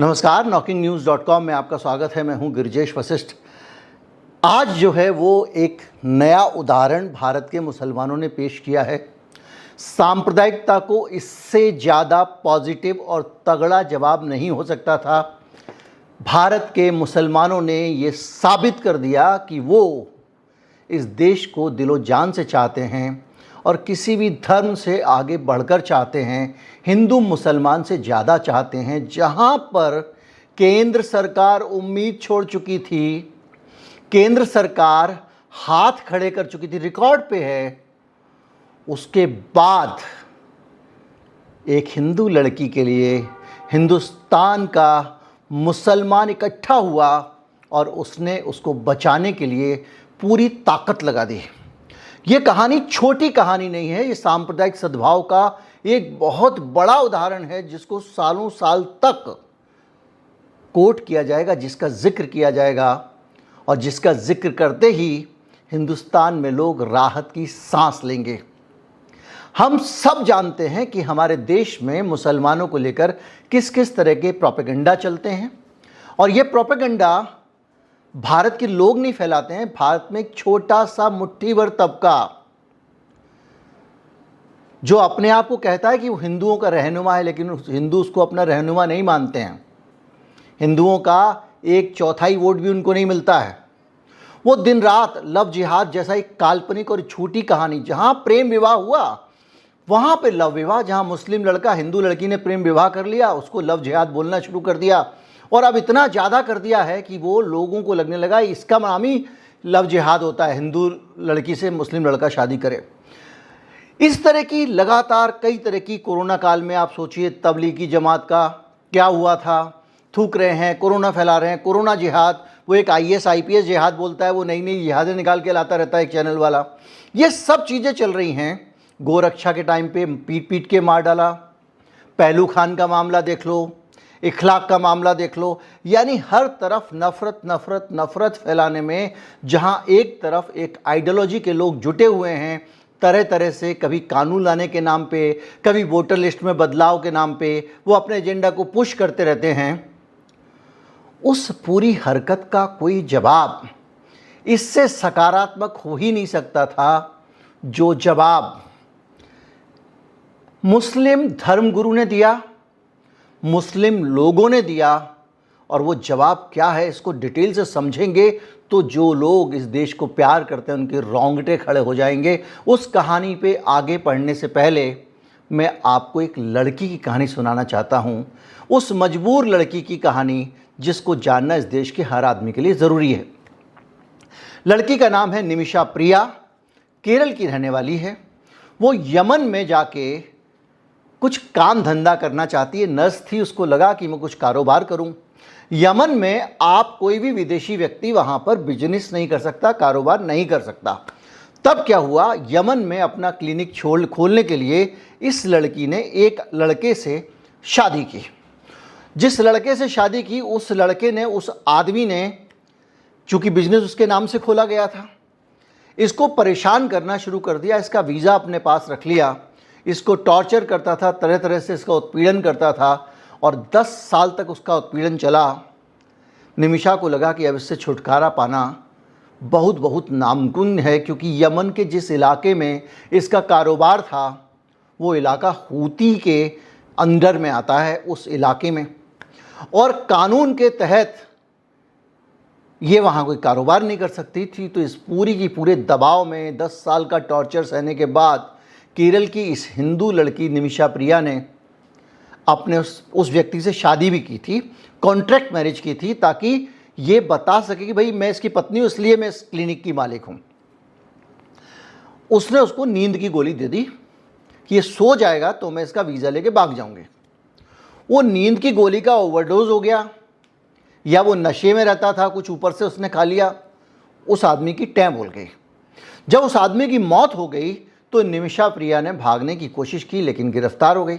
नमस्कार, knocking-news.com में आपका स्वागत है। मैं हूं गिरिजेश वशिष्ठ। आज जो है वो एक नया उदाहरण भारत के मुसलमानों ने पेश किया है। सांप्रदायिकता को इससे ज़्यादा पॉजिटिव और तगड़ा जवाब नहीं हो सकता था। भारत के मुसलमानों ने ये साबित कर दिया कि वो इस देश को दिलो जान से चाहते हैं और किसी भी धर्म से आगे बढ़कर चाहते हैं, हिंदू मुसलमान से ज़्यादा चाहते हैं। जहाँ पर केंद्र सरकार उम्मीद छोड़ चुकी थी, केंद्र सरकार हाथ खड़े कर चुकी थी, रिकॉर्ड पे है, उसके बाद एक हिंदू लड़की के लिए हिंदुस्तान का मुसलमान इकट्ठा हुआ और उसने उसको बचाने के लिए पूरी ताकत लगा दी। ये कहानी छोटी कहानी नहीं है, ये सांप्रदायिक सद्भाव का एक बहुत बड़ा उदाहरण है जिसको सालों साल तक कोट किया जाएगा, जिसका जिक्र किया जाएगा और जिसका जिक्र करते ही हिंदुस्तान में लोग राहत की सांस लेंगे। हम सब जानते हैं कि हमारे देश में मुसलमानों को लेकर किस किस तरह के प्रोपेगेंडा चलते हैं और ये प्रोपेगेंडा भारत के लोग नहीं फैलाते हैं। भारत में एक छोटा सा मुट्ठी भर तबका जो अपने आप को कहता है कि वो हिंदुओं का रहनुमा है, लेकिन हिंदू उसको अपना रहनुमा नहीं मानते हैं। हिंदुओं का 1/4 वोट भी उनको नहीं मिलता है। वो दिन रात लव जिहाद जैसा एक काल्पनिक और झूठी कहानी, जहां प्रेम विवाह हुआ वहां पे लव विवाह, जहां मुस्लिम लड़का हिंदू लड़की ने प्रेम विवाह कर लिया उसको लव जिहाद बोलना शुरू कर दिया और अब इतना ज़्यादा कर दिया है कि वो लोगों को लगने लगा इसका नाम ही लव जिहाद होता है, हिंदू लड़की से मुस्लिम लड़का शादी करे। इस तरह की लगातार कई तरह की कोरोना काल में आप सोचिए तबलीगी जमात का क्या हुआ था, थूक रहे हैं, कोरोना फैला रहे हैं, कोरोना जिहाद, वो एक IAS IPS जिहाद बोलता है, वो नई नई जिहादें निकाल के लाता रहता है एक चैनल वाला। ये सब चीज़ें चल रही हैं। गोरक्षा के टाइम पे पीट पीट के मार डाला, पहलू खान का मामला देख लो, इखलाक का मामला देख लो, यानी हर तरफ नफ़रत नफ़रत नफ़रत फैलाने में जहां एक तरफ एक आइडियोलॉजी के लोग जुटे हुए हैं तरह तरह से, कभी कानून लाने के नाम पे, कभी वोटर लिस्ट में बदलाव के नाम पे वो अपने एजेंडा को पुश करते रहते हैं। उस पूरी हरकत का कोई जवाब इससे सकारात्मक हो ही नहीं सकता था जो जवाब मुस्लिम धर्मगुरु ने दिया, मुस्लिम लोगों ने दिया। और वो जवाब क्या है इसको डिटेल से समझेंगे तो जो लोग इस देश को प्यार करते हैं उनके रोंगटे खड़े हो जाएंगे। उस कहानी पे आगे पढ़ने से पहले मैं आपको एक लड़की की कहानी सुनाना चाहता हूँ, उस मजबूर लड़की की कहानी जिसको जानना इस देश के हर आदमी के लिए ज़रूरी है। लड़की का नाम है निमिषा प्रिया, केरल की रहने वाली है। वो यमन में जाके कुछ काम धंधा करना चाहती है, नर्स थी, उसको लगा कि मैं कुछ कारोबार करूं। यमन में आप कोई भी विदेशी व्यक्ति वहां पर बिजनेस नहीं कर सकता, कारोबार नहीं कर सकता। तब क्या हुआ, यमन में अपना क्लिनिक खोलने के लिए इस लड़की ने एक लड़के से शादी की। जिस लड़के से शादी की उस लड़के ने, उस आदमी ने, चूँकि बिजनेस उसके नाम से खोला गया था, इसको परेशान करना शुरू कर दिया। इसका वीज़ा अपने पास रख लिया, इसको टॉर्चर करता था, तरह तरह से इसका उत्पीड़न करता था और 10 साल तक उसका उत्पीड़न चला। निमिषा को लगा कि अब इससे छुटकारा पाना बहुत बहुत नामुमकिन है, क्योंकि यमन के जिस इलाके में इसका कारोबार था वो इलाका हूती के अंडर में आता है, उस इलाके में, और कानून के तहत ये वहाँ कोई कारोबार नहीं कर सकती थी। तो इस पूरी की पूरे दबाव में 10 साल का टॉर्चर सहने के बाद केरल की इस हिंदू लड़की निमिषा प्रिया ने अपने उस व्यक्ति से शादी भी की थी, कॉन्ट्रैक्ट मैरिज की थी, ताकि ये बता सके कि भाई मैं इसकी पत्नी हूँ इसलिए मैं इस क्लिनिक की मालिक हूँ। उसने उसको नींद की गोली दे दी कि ये सो जाएगा तो मैं इसका वीज़ा लेके भाग जाऊँगी। वो नींद की गोली का ओवरडोज हो गया या वो नशे में रहता था, कुछ ऊपर से उसने खा लिया, उस आदमी की टैं बोल गई। जब उस आदमी की मौत हो गई तो निमिषा प्रिया ने भागने की कोशिश की लेकिन गिरफ्तार हो गई।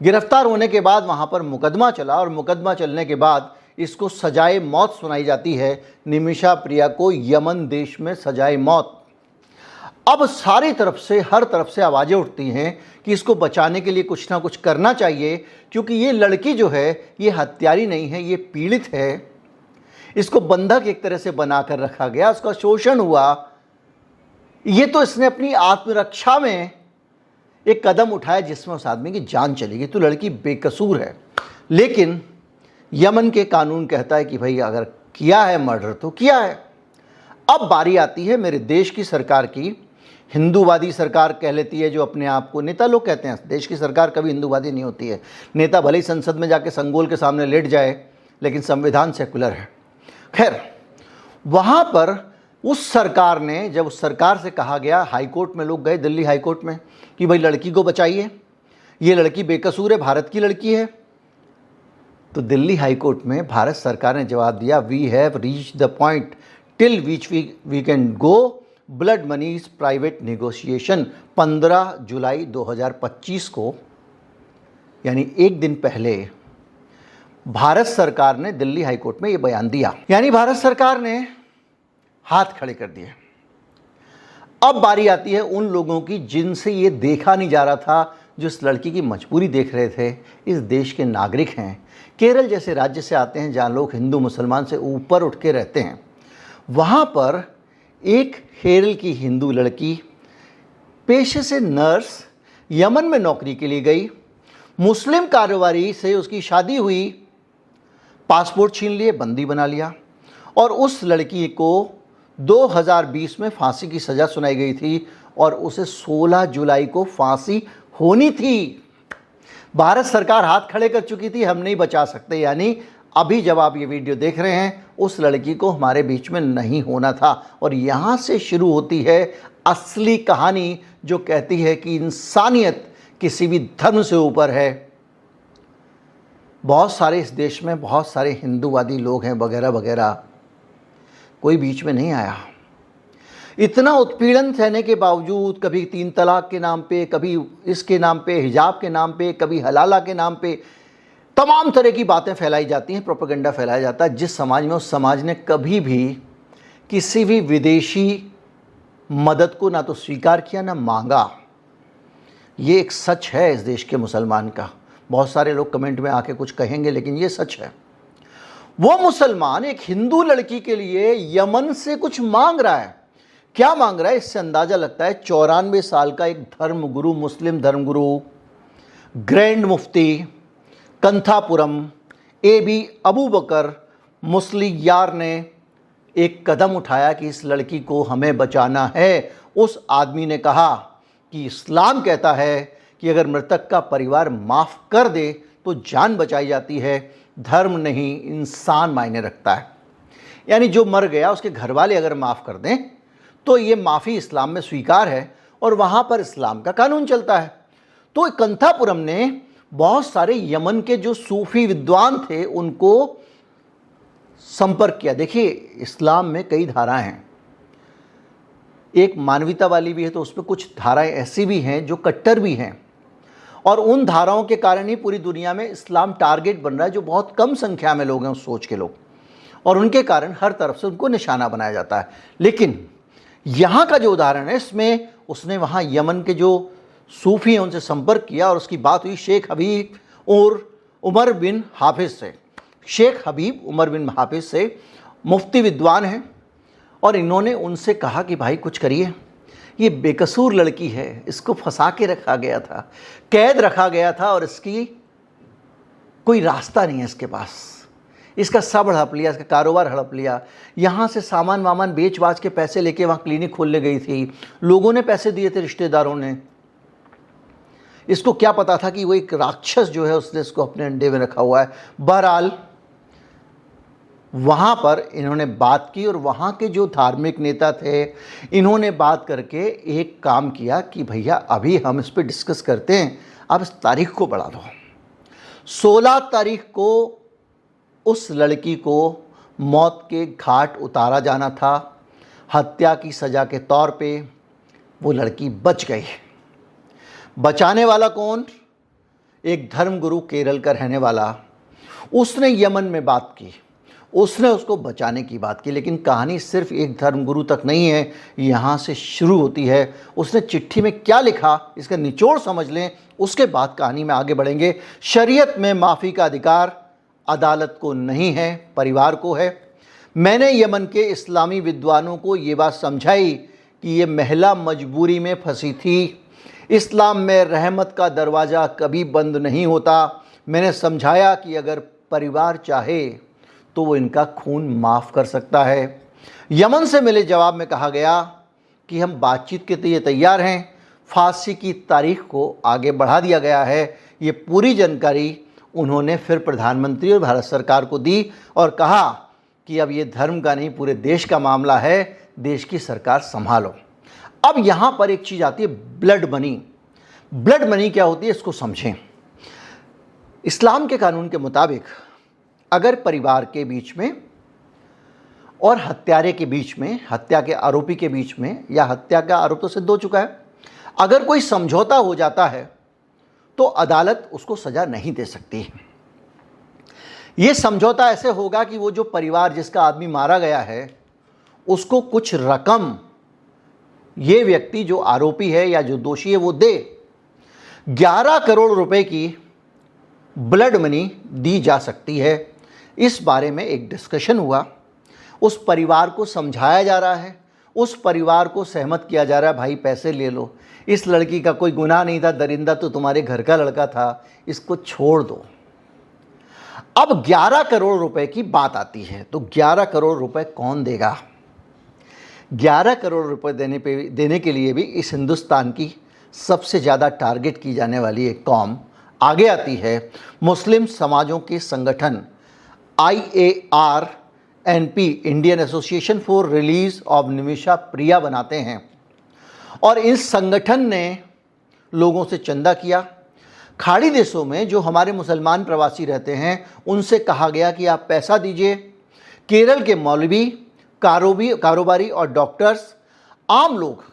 गिरफ्तार होने के बाद वहाँ पर मुकदमा चला और मुकदमा चलने के बाद इसको सजाए मौत सुनाई जाती है। निमिषा प्रिया को यमन देश में सजाए मौत। अब सारी तरफ से, हर तरफ से आवाज़ें उठती हैं कि इसको बचाने के लिए कुछ ना कुछ करना चाहिए, क्योंकि ये लड़की जो है ये हत्यारी नहीं है, ये पीड़ित है। इसको बंधक एक तरह से बनाकर रखा गया, उसका शोषण हुआ। ये तो इसने अपनी आत्मरक्षा में एक कदम उठाया जिसमें उस आदमी की जान चली गई, तो लड़की बेकसूर है। लेकिन यमन के कानून कहता है कि भाई अगर किया है मर्डर तो किया है। अब बारी आती है मेरे देश की सरकार की, हिंदूवादी सरकार कह लेती है, जो अपने आप को नेता लोग कहते हैं। देश की सरकार कभी हिंदूवादी नहीं होती है। नेता भले ही संसद में जाके संगोल के सामने लेट जाए, लेकिन संविधान सेकुलर है। खैर, वहाँ पर उस सरकार ने, जब उस सरकार से कहा गया, हाईकोर्ट में लोग गए, दिल्ली हाईकोर्ट में, कि भाई लड़की को बचाइए, ये लड़की बेकसूर है, भारत की लड़की है। तो दिल्ली हाईकोर्ट में भारत सरकार ने जवाब दिया, we have reach the point till which we can go, blood money is private negotiation. 15 जुलाई 2025 को, यानी एक दिन पहले, भारत सरकार ने दिल्ली हाईकोर्ट में ये बयान दिया। यानी भारत सरकार ने हाथ खड़े कर दिए। अब बारी आती है उन लोगों की जिनसे ये देखा नहीं जा रहा था, जो इस लड़की की मजबूरी देख रहे थे। इस देश के नागरिक हैं, केरल जैसे राज्य से आते हैं जहाँ लोग हिंदू मुसलमान से ऊपर उठ के रहते हैं। वहाँ पर एक केरल की हिंदू लड़की, पेशे से नर्स, यमन में नौकरी के लिए गई। मुस्लिम कारोबारी से उसकी शादी हुई, पासपोर्ट छीन लिए, बंदी बना लिया, और उस लड़की को 2020 में फांसी की सज़ा सुनाई गई थी और उसे 16 जुलाई को फांसी होनी थी। भारत सरकार हाथ खड़े कर चुकी थी, हम नहीं बचा सकते। यानी अभी जब आप ये वीडियो देख रहे हैं, उस लड़की को हमारे बीच में नहीं होना था। और यहाँ से शुरू होती है असली कहानी, जो कहती है कि इंसानियत किसी भी धर्म से ऊपर है। बहुत सारे इस देश में बहुत सारे हिंदूवादी लोग हैं वगैरह वगैरह, कोई बीच में नहीं आया। इतना उत्पीड़न सहने के बावजूद, कभी 3 तलाक के नाम पे, कभी इसके नाम पे, हिजाब के नाम पे, कभी हलाला के नाम पे, तमाम तरह की बातें फैलाई जाती हैं, प्रोपेगेंडा फैलाया जाता है। जिस समाज में, उस समाज ने कभी भी किसी भी विदेशी मदद को ना तो स्वीकार किया ना मांगा। ये एक सच है इस देश के मुसलमान का। बहुत सारे लोग कमेंट में आके कुछ कहेंगे, लेकिन ये सच है। वो मुसलमान एक हिंदू लड़की के लिए यमन से कुछ मांग रहा है। क्या मांग रहा है, इससे अंदाजा लगता है 94 साल का एक धर्मगुरु, मुस्लिम धर्मगुरु, ग्रैंड मुफ्ती कंथापुरम AB अबू बकर मुस्लियार ने एक कदम उठाया कि इस लड़की को हमें बचाना है। उस आदमी ने कहा कि इस्लाम कहता है कि अगर मृतक का परिवार माफ़ कर दे तो जान बचाई जाती है, धर्म नहीं इंसान मायने रखता है। यानी जो मर गया उसके घर वाले अगर माफ़ कर दें तो ये माफ़ी इस्लाम में स्वीकार है, और वहाँ पर इस्लाम का कानून चलता है। तो कंथापुरम ने बहुत सारे यमन के जो सूफी विद्वान थे उनको संपर्क किया। देखिए, इस्लाम में कई धाराएं हैं, एक मानवता वाली भी है, तो उसमें कुछ धाराएं ऐसी भी हैं जो कट्टर भी हैं, और उन धाराओं के कारण ही पूरी दुनिया में इस्लाम टारगेट बन रहा है, जो बहुत कम संख्या में लोग हैं उस सोच के लोग, और उनके कारण हर तरफ से उनको निशाना बनाया जाता है। लेकिन यहाँ का जो उदाहरण है, इसमें उसने वहाँ यमन के जो सूफ़ी हैं उनसे संपर्क किया, और उसकी बात हुई शेख हबीब और उमर बिन हाफिज़ से। शेख हबीब उमर बिन हाफिज़ से मुफ्ती विद्वान हैं, और इन्होंने उनसे कहा कि भाई कुछ करिए, ये बेकसूर लड़की है, इसको फंसा के रखा गया था, कैद रखा गया था, और इसकी कोई रास्ता नहीं है इसके पास। इसका सब हड़प लिया, इसका कारोबार हड़प लिया। यहाँ से सामान वामान बेच बाच के पैसे लेके वहाँ क्लिनिक खोलने गई थी, लोगों ने पैसे दिए थे, रिश्तेदारों ने। इसको क्या पता था कि वो एक राक्षस जो है उसने इसको अपने अंडे में रखा हुआ है। बहरहाल वहाँ पर इन्होंने बात की, और वहाँ के जो धार्मिक नेता थे, इन्होंने बात करके एक काम किया कि भैया अभी हम इस पर डिस्कस करते हैं, अब इस तारीख को बढ़ा दो। 16 तारीख को उस लड़की को मौत के घाट उतारा जाना था, हत्या की सज़ा के तौर पे। वो लड़की बच गई। बचाने वाला कौन? एक धर्मगुरु केरल का रहने वाला। उसने यमन में बात की, उसने उसको बचाने की बात की। लेकिन कहानी सिर्फ एक धर्मगुरु तक नहीं है, यहाँ से शुरू होती है। उसने चिट्ठी में क्या लिखा इसका निचोड़ समझ लें, उसके बाद कहानी में आगे बढ़ेंगे। शरीयत में माफ़ी का अधिकार अदालत को नहीं है, परिवार को है। मैंने यमन के इस्लामी विद्वानों को ये बात समझाई कि ये महिला मजबूरी में फंसी थी। इस्लाम में रहमत का दरवाज़ा कभी बंद नहीं होता। मैंने समझाया कि अगर परिवार चाहे तो वो इनका खून माफ़ कर सकता है। यमन से मिले जवाब में कहा गया कि हम बातचीत के लिए तैयार हैं। फांसी की तारीख को आगे बढ़ा दिया गया है। ये पूरी जानकारी उन्होंने फिर प्रधानमंत्री और भारत सरकार को दी और कहा कि अब ये धर्म का नहीं, पूरे देश का मामला है, देश की सरकार संभालो। अब यहाँ पर एक चीज़ आती है, ब्लड मनी। ब्लड मनी क्या होती है इसको समझें। इस्लाम के कानून के मुताबिक अगर परिवार के बीच में और हत्यारे के बीच में, हत्या के आरोपी के बीच में, या हत्या का आरोप तो सिद्ध हो चुका है, अगर कोई समझौता हो जाता है तो अदालत उसको सज़ा नहीं दे सकती। ये समझौता ऐसे होगा कि वो जो परिवार जिसका आदमी मारा गया है उसको कुछ रकम ये व्यक्ति जो आरोपी है या जो दोषी है वो दे। 11 करोड़ रुपए की ब्लड मनी दी जा सकती है। इस बारे में एक डिस्कशन हुआ, उस परिवार को समझाया जा रहा है, उस परिवार को सहमत किया जा रहा है, भाई पैसे ले लो, इस लड़की का कोई गुनाह नहीं था, दरिंदा तो तुम्हारे घर का लड़का था, इसको छोड़ दो। अब 11 करोड़ रुपए की बात आती है, तो 11 करोड़ रुपए कौन देगा? 11 करोड़ रुपए देने के लिए भी इस हिंदुस्तान की सबसे ज़्यादा टारगेट की जाने वाली एक कौम आगे आती है। मुस्लिम समाजों के संगठन IARNP, Indian association for release of Nimisha Priya बनाते हैं, और इस संगठन ने लोगों से चंदा किया। खाड़ी देशों में जो हमारे मुसलमान प्रवासी रहते हैं उनसे कहा गया कि आप पैसा दीजिए। केरल के मौलवी, कारोबारी और डॉक्टर्स, आम लोग,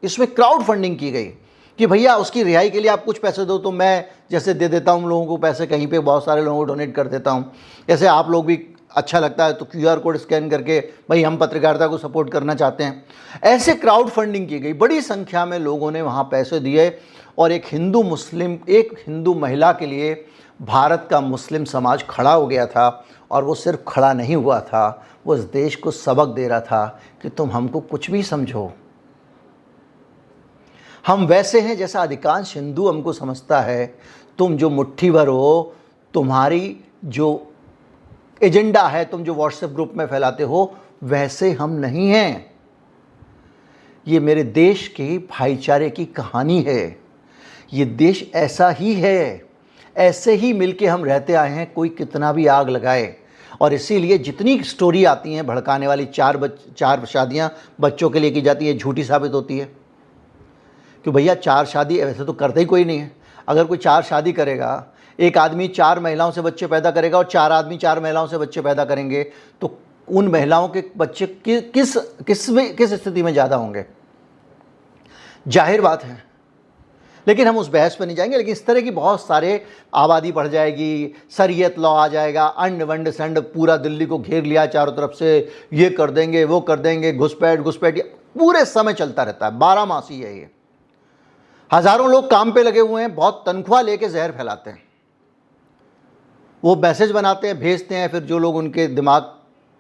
इसमें क्राउड फंडिंग की गई कि भैया उसकी रिहाई के लिए आप कुछ पैसे दो, तो मैं जैसे दे देता हूँ लोगों को पैसे, कहीं पे बहुत सारे लोगों को डोनेट कर देता हूँ, ऐसे आप लोग भी अच्छा लगता है तो QR कोड स्कैन करके भाई हम पत्रकारिता को सपोर्ट करना चाहते हैं। ऐसे क्राउड फंडिंग की गई, बड़ी संख्या में लोगों ने वहाँ पैसे दिए, और एक हिंदू महिला के लिए भारत का मुस्लिम समाज खड़ा हो गया था। और वो सिर्फ खड़ा नहीं हुआ था, वो इस देश को सबक दे रहा था कि तुम हमको कुछ भी समझो, हम वैसे हैं जैसा अधिकांश हिंदू हमको समझता है। तुम जो मुट्ठी भर हो, तुम्हारी जो एजेंडा है, तुम जो व्हाट्सएप ग्रुप में फैलाते हो, वैसे हम नहीं हैं। ये मेरे देश के भाईचारे की कहानी है। ये देश ऐसा ही है, ऐसे ही मिलके हम रहते आए हैं, कोई कितना भी आग लगाए। और इसीलिए जितनी स्टोरी आती हैं भड़काने वाली, 4 शादियाँ बच्चों के लिए की जाती है, झूठी साबित होती है। कि भैया 4 शादी वैसे तो करता ही कोई नहीं है। अगर कोई 4 शादी करेगा, एक आदमी 4 महिलाओं से बच्चे पैदा करेगा और 4 आदमी 4 महिलाओं से बच्चे पैदा करेंगे, तो उन महिलाओं के बच्चे किस स्थिति में ज़्यादा होंगे? जाहिर बात है। लेकिन हम उस बहस पर नहीं जाएंगे। लेकिन इस तरह की बहुत सारे, आबादी बढ़ जाएगी, शरीयत लॉ आ जाएगा, अंड वंड संड, पूरा दिल्ली को घेर लिया चारों तरफ से, ये कर देंगे वो कर देंगे, घुसपैठ पूरे समय चलता रहता है, 12 मासी है ये। हज़ारों लोग काम पे लगे हुए हैं, बहुत तनख्वाह लेके जहर फैलाते हैं। वो मैसेज बनाते हैं, भेजते हैं, फिर जो लोग उनके दिमाग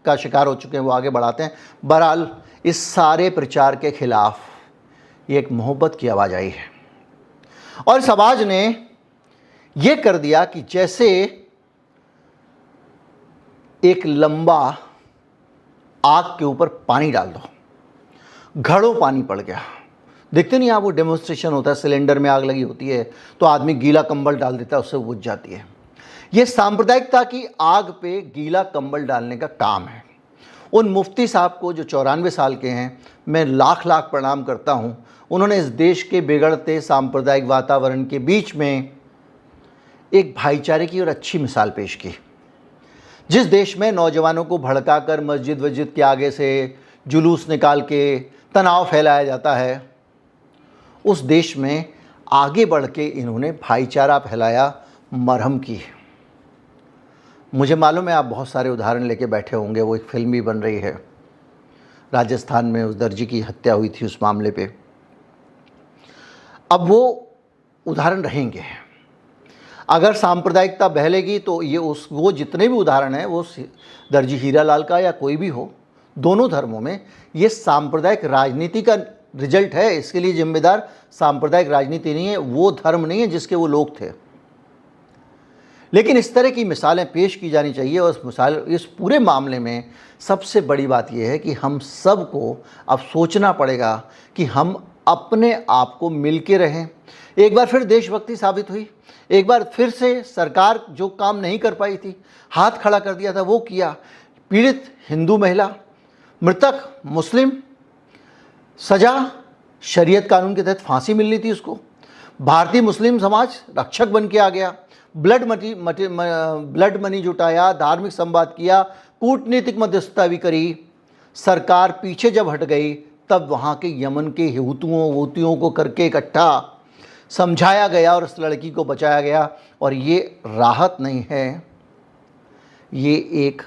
का शिकार हो चुके हैं वो आगे बढ़ाते हैं। बहरहाल इस सारे प्रचार के खिलाफ ये एक मोहब्बत की आवाज़ आई है, और समाज ने ये कर दिया कि जैसे एक लंबा आग के ऊपर पानी डाल दो, घड़ों पानी पड़ गया। देखते नहीं आप, वो डेमोन्स्ट्रेशन होता है, सिलेंडर में आग लगी होती है तो आदमी गीला कंबल डाल देता है, उससे बुझ जाती है। ये सांप्रदायिकता की आग पे गीला कंबल डालने का काम है। उन मुफ्ती साहब को जो 94 साल के हैं, मैं लाख लाख प्रणाम करता हूँ। उन्होंने इस देश के बिगड़ते सांप्रदायिक वातावरण के बीच में एक भाईचारे की और अच्छी मिसाल पेश की। जिस देश में नौजवानों को भड़काकर मस्जिद वस्जिद के आगे से जुलूस निकाल के तनाव फैलाया जाता है, उस देश में आगे बढ़ के इन्होंने भाईचारा फैलाया, मरहम की। मुझे मालूम है आप बहुत सारे उदाहरण लेके बैठे होंगे, वो एक फिल्म भी बन रही है, राजस्थान में उस दर्जी की हत्या हुई थी उस मामले पे। अब वो उदाहरण रहेंगे, अगर सांप्रदायिकता बहलेगी तो ये वो जितने भी उदाहरण हैं, वो दर्जी हीरालाल का या कोई भी हो, दोनों धर्मों में ये सांप्रदायिक राजनीति का रिजल्ट है। इसके लिए जिम्मेदार सांप्रदायिक राजनीति नहीं है, वो धर्म नहीं है जिसके वो लोग थे। लेकिन इस तरह की मिसालें पेश की जानी चाहिए। और इस पूरे मामले में सबसे बड़ी बात यह है कि हम सबको अब सोचना पड़ेगा कि हम अपने आप को मिल के रहें। एक बार फिर देशभक्ति साबित हुई, एक बार फिर से सरकार जो काम नहीं कर पाई थी, हाथ खड़ा कर दिया था, वो किया। पीड़ित हिंदू महिला, मृतक मुस्लिम, सजा शरीयत कानून के तहत फांसी मिलनी थी उसको। भारतीय मुस्लिम समाज रक्षक बन के आ गया, ब्लड मनी जुटाया, धार्मिक संवाद किया, कूटनीतिक मध्यस्थता भी करी। सरकार पीछे जब हट गई तब वहाँ के यमन के हुतियों को करके इकट्ठा समझाया गया और उस लड़की को बचाया गया। और ये राहत नहीं है, ये एक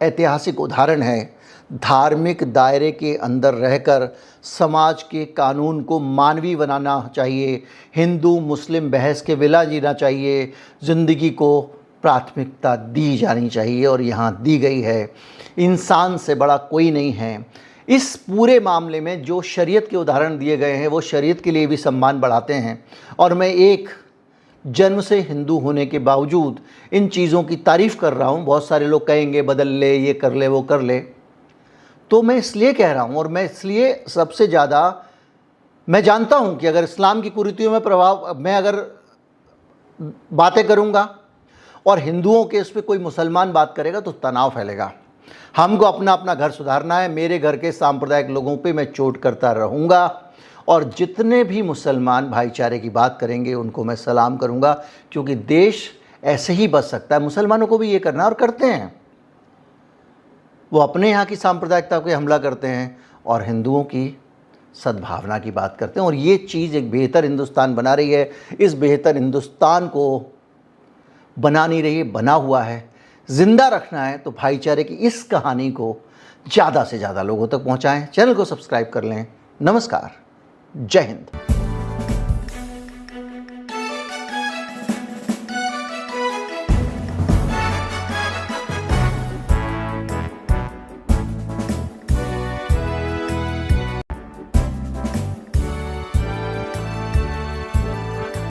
ऐतिहासिक उदाहरण है। धार्मिक दायरे के अंदर रहकर समाज के कानून को मानवीय बनाना चाहिए, हिंदू मुस्लिम बहस के बिना जीना चाहिए, ज़िंदगी को प्राथमिकता दी जानी चाहिए और यहाँ दी गई है। इंसान से बड़ा कोई नहीं है। इस पूरे मामले में जो शरीयत के उदाहरण दिए गए हैं वो शरीयत के लिए भी सम्मान बढ़ाते हैं। और मैं एक जन्म से हिंदू होने के बावजूद इन चीज़ों की तारीफ़ कर रहा हूँ। बहुत सारे लोग कहेंगे बदल ले, ये कर ले, वो कर ले, तो मैं इसलिए कह रहा हूँ। और मैं इसलिए सबसे ज़्यादा मैं जानता हूँ कि अगर इस्लाम की कुरीतियों में प्रभाव मैं अगर बातें करूँगा और हिंदुओं के इस पर कोई मुसलमान बात करेगा तो तनाव फैलेगा। हमको अपना अपना घर सुधारना है। मेरे घर के सांप्रदायिक लोगों पे मैं चोट करता रहूँगा और जितने भी मुसलमान भाईचारे की बात करेंगे उनको मैं सलाम करूँगा, क्योंकि देश ऐसे ही बच सकता है। मुसलमानों को भी ये करना और करते हैं, वो अपने यहाँ की सांप्रदायिकता पे हमला करते हैं और हिंदुओं की सद्भावना की बात करते हैं। और ये चीज़ एक बेहतर हिंदुस्तान बना रही है। इस बेहतर हिंदुस्तान को बना नहीं रही, बना हुआ है। ज़िंदा रखना है तो भाईचारे की इस कहानी को ज़्यादा से ज़्यादा लोगों तक पहुँचाएँ। चैनल को सब्सक्राइब कर लें। नमस्कार, जय हिंद।